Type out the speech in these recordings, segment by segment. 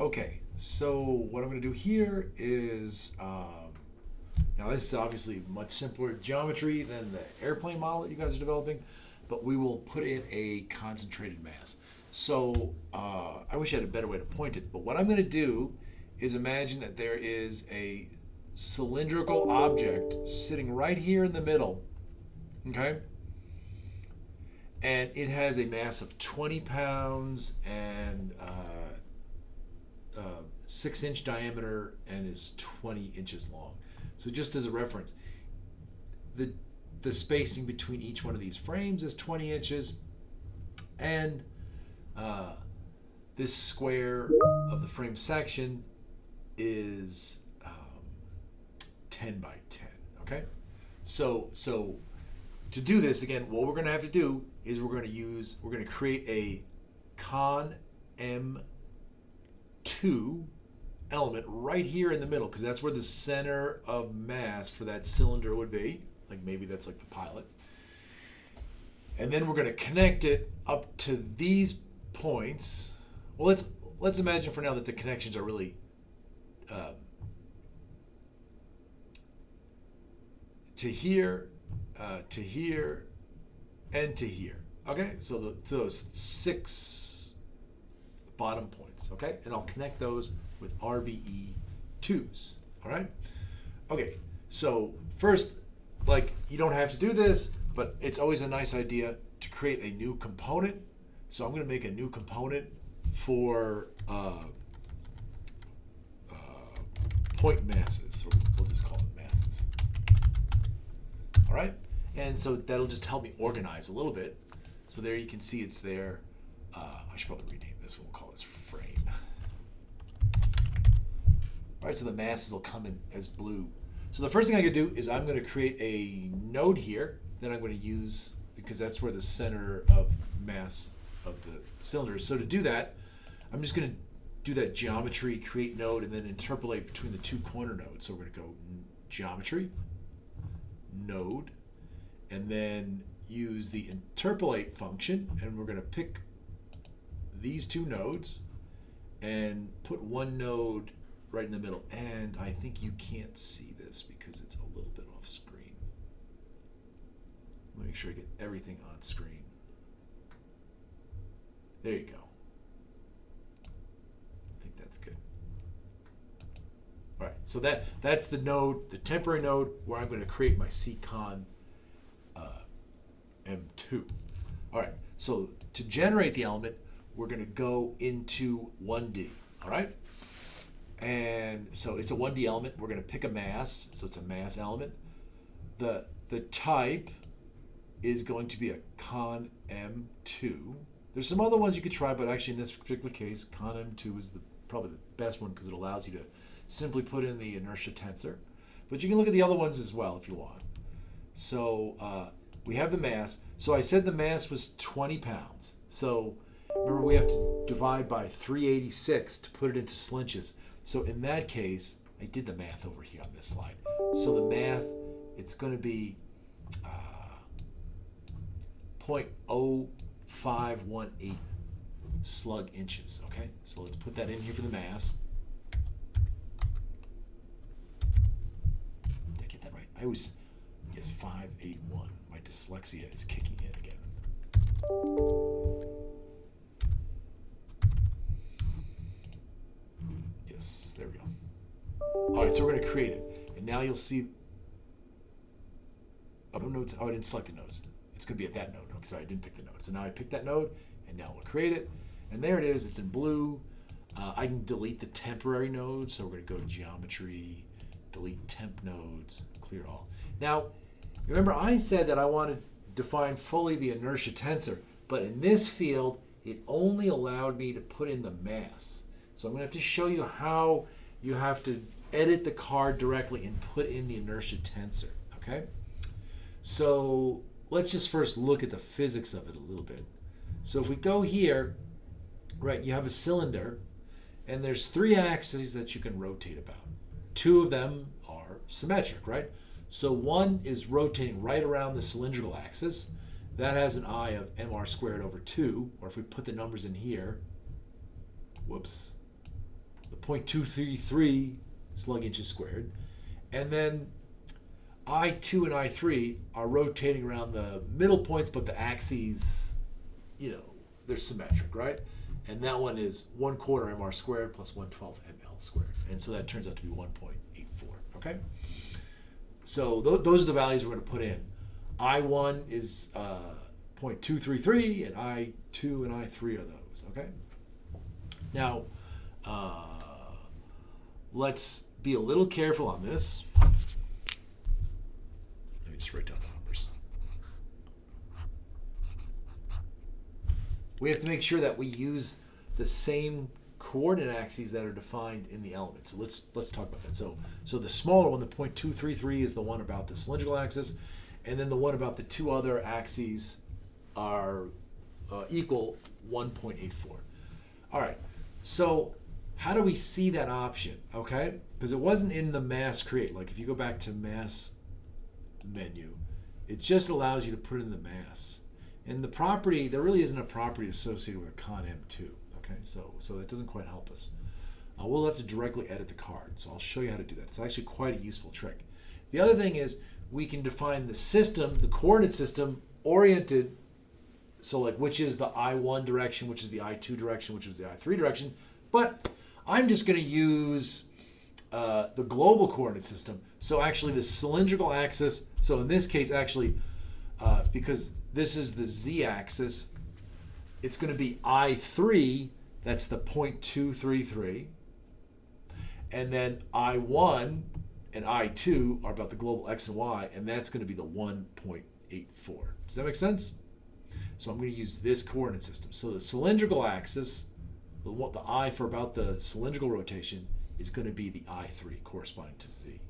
Okay, so what I'm going to do here is, now this is obviously much simpler geometry than the airplane model that you guys are developing, but we will put in a concentrated mass. So I wish I had a better way to point it, but what I'm going to do is imagine that there is a cylindrical object sitting right here in the middle, okay? And it has a mass of 20 pounds and 6-inch diameter and is 20 inches long. So just as a reference, the spacing between each one of these frames is 20 inches, and this square of the frame section is 10 by 10. Okay, so to do this again, what we're going to have to do is we're going to create a con M2 element right here in the middle, because that's where the center of mass for that cylinder would be. Like maybe that's like the pilot. And then we're going to connect it up to these points. Well, let's imagine for now that the connections are really to here, to here, and to here. Okay, so those 6 bottom points. Okay, and I'll connect those with RBE2s. All right. Okay, so first, like, you don't have to do this, but it's always a nice idea to create a new component. So I'm going to make a new component for point masses. We'll just call it masses. All right, and so that'll just help me organize a little bit. So there you can see it's there. I should probably rename this one. We'll call this frame. All right, so the masses will come in as blue. So the first thing I could do is I'm going to create a node here that I'm going to use, because that's where the center of mass of the cylinder is. So to do that, I'm just going to do that geometry, create node, and then interpolate between the 2 corner nodes. So we're going to go geometry, node, and then use the interpolate function, and we're going to pick these 2 nodes and put one node right in the middle. And I think you can't see this because it's a little bit off screen. Let me make sure I get everything on screen. There you go. I think that's good. All right, so that's the node, the temporary node, where I'm going to create my Ccon M2. All right, so to generate the element, we're going to go into 1D. All right, and so it's a 1D element. We're going to pick a mass, so it's a mass element. The type is going to be a con M2. There's some other ones you could try, but actually in this particular case, con M2 is probably the best one, because it allows you to simply put in the inertia tensor. But you can look at the other ones as well if you want. So we have the mass. So I said the mass was 20 pounds. So remember, we have to divide by 386 to put it into slinches. So in that case, I did the math over here on this slide. So the math, it's going to be 0.0518 slug inches. Okay, so let's put that in here for the mass. Did I get that right? I always guess 581. My dyslexia is kicking in again. Yes, there we go. All right, so we're going to create it. And now you'll see, oh, no nodes. Oh, I didn't select the nodes. It's going to be at that node. No, sorry, I didn't pick the node. So now I picked that node, and now we'll create it. And there it is. It's in blue. I can delete the temporary nodes. So we're going to go to geometry, delete temp nodes, clear all. Now, remember I said that I want to define fully the inertia tensor, but in this field, it only allowed me to put in the mass. So I'm going to have to show you how you have to edit the card directly and put in the inertia tensor, okay? So let's just first look at the physics of it a little bit. So if we go here, right, you have a cylinder, and there's 3 axes that you can rotate about. 2 of them are symmetric, right? So one is rotating right around the cylindrical axis. That has an I of mr² over 2, or if we put the numbers in here, whoops, the 0.233 slug inches squared. And then I2 and I3 are rotating around the middle points, but the axes, they're symmetric, right? And that one is 1/4 mr squared plus 1/12 ml squared. And so that turns out to be 1.84, okay? So those are the values we're going to put in. I1 is 0.233, and I2 and I3 are those, okay? Now, let's be a little careful on this. Let me just write down the numbers. We have to make sure that we use the same coordinate axes that are defined in the element. So let's talk about that. So the smaller one, the 0.233, is the one about the cylindrical axis, and then the one about the two other axes are equal 1.84. All right. So how do we see that option? Okay, because it wasn't in the mass create. Like if you go back to mass menu, it just allows you to put in the mass. And the property, there really isn't a property associated with a con M2. Okay, so it doesn't quite help us. We'll have to directly edit the card. So I'll show you how to do that. It's actually quite a useful trick. The other thing is we can define the system, the coordinate system, oriented. So like which is the I1 direction, which is the I2 direction, which is the I3 direction. But I'm just going to use the global coordinate system. So actually the cylindrical axis, so in this case actually, because this is the z-axis, it's going to be I3, that's the 0.233. And then I1 and I2 are about the global x and y, and that's going to be the 1.84. Does that make sense? So I'm going to use this coordinate system. So the cylindrical axis, the I for about the cylindrical rotation, is going to be the I3 corresponding to z.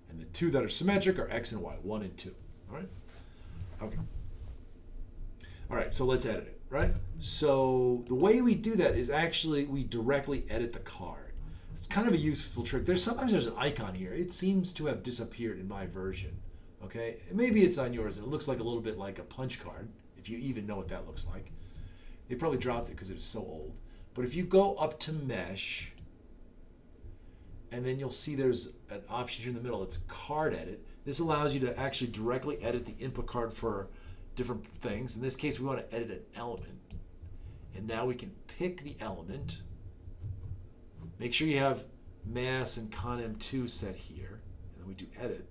And the two that are symmetric are x and y, 1 and 2. All right? Okay. All right, so let's edit it, right? So the way we do that is actually we directly edit the card. It's kind of a useful trick. Sometimes there's an icon here. It seems to have disappeared in my version, okay? Maybe it's on yours, and it looks like a little bit like a punch card, if you even know what that looks like. They probably dropped it because it is so old. But if you go up to Mesh, and then you'll see there's an option here in the middle. It's Card Edit. This allows you to actually directly edit the input card for different things. In this case, we want to edit an element. And now we can pick the element. Make sure you have mass and con M2 set here. And then we do Edit.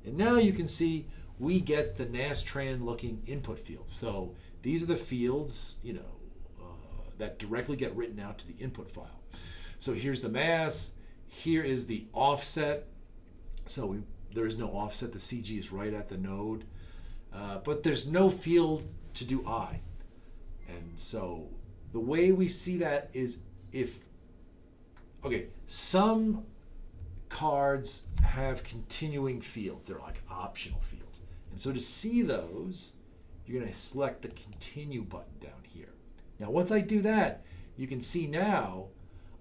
And now you can see we get the Nastran looking input fields. So these are the fields, that directly get written out to the input file. So here's the mass, here is the offset. So there is no offset, the CG is right at the node. But there's no field to do I. And so the way we see that is some cards have continuing fields. They're like optional fields. And so to see those, you're going to select the continue button down here. Now, once I do that, you can see now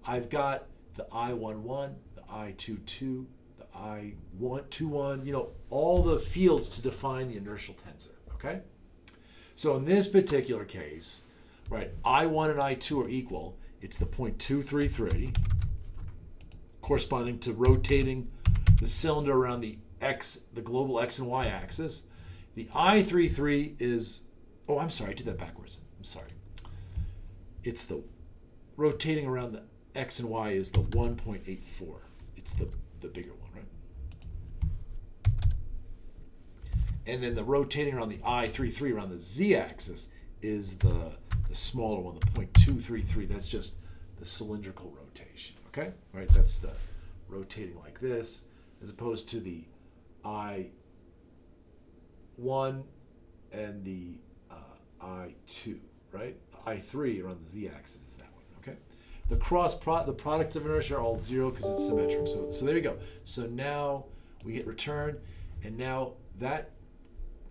I've got the I11, the I22, the I21, all the fields to define the inertial tensor, okay? So in this particular case, right, I1 and I2 are equal. It's the 0.233, corresponding to rotating the cylinder around the global x and y axis. The I33 is, I did that backwards. I'm sorry. It's the rotating around the x and y is the 1.84. It's the bigger one, right? And then the rotating around the I33 around the z-axis is the smaller one, the 0.233. That's just the cylindrical rotation, okay? Right, that's the rotating like this, as opposed to the I1 and the I2, right? The I3 around the z-axis is that one, okay? The the products of inertia are all 0 because it's symmetric. So there you go. So now we hit return, and now that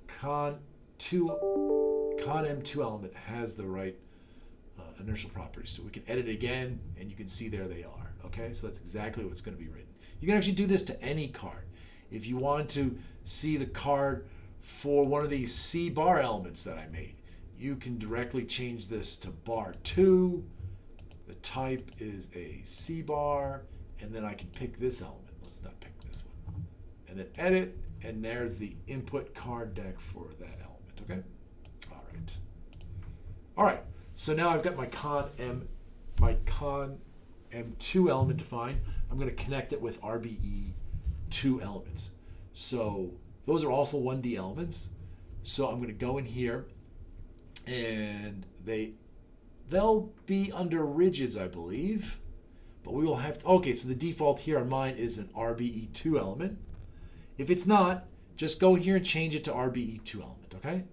con M2 element has the right inertial properties. So we can edit it again, and you can see there they are, okay? So that's exactly what's going to be written. You can actually do this to any card. If you want to see the card for one of these C bar elements that I made, you can directly change this to bar 2, the type is a C bar, and then I can pick this element. Let's not pick this one. And then edit, and there's the input card deck for that element, okay? All right. All right, so now I've got my con M2 element defined. I'm gonna connect it with RBE2 elements. So those are also 1D elements. So I'm gonna go in here, and they'll be under rigids, I believe, but we will have to, okay, so the default here on mine is an RBE2 element. If it's not, just go in here and change it to RBE2 element, okay?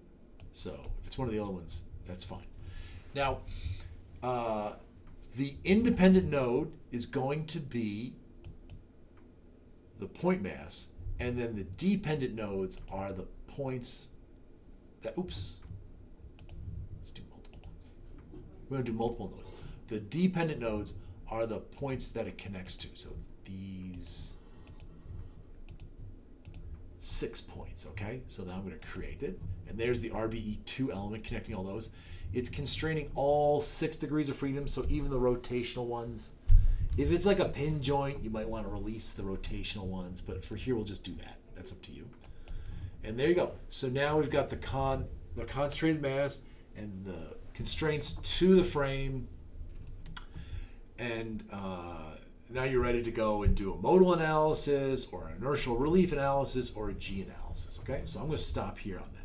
So if it's one of the other ones, that's fine. Now, the independent node is going to be the point mass, and then the dependent nodes are the points that, oops, let's do multiple ones. We're going to do multiple nodes. The dependent nodes are the points that it connects to. So these 6 points, okay? So now I'm going to create it. And there's the RBE2 element connecting all those. It's constraining all 6 degrees of freedom, so even the rotational ones. If it's like a pin joint, you might want to release the rotational ones, but for here we'll just do that. That's up to you. And there you go. So now we've got the concentrated mass and the constraints to the frame, and now you're ready to go and do a modal analysis or an inertial relief analysis or a G analysis, okay? So I'm going to stop here on that.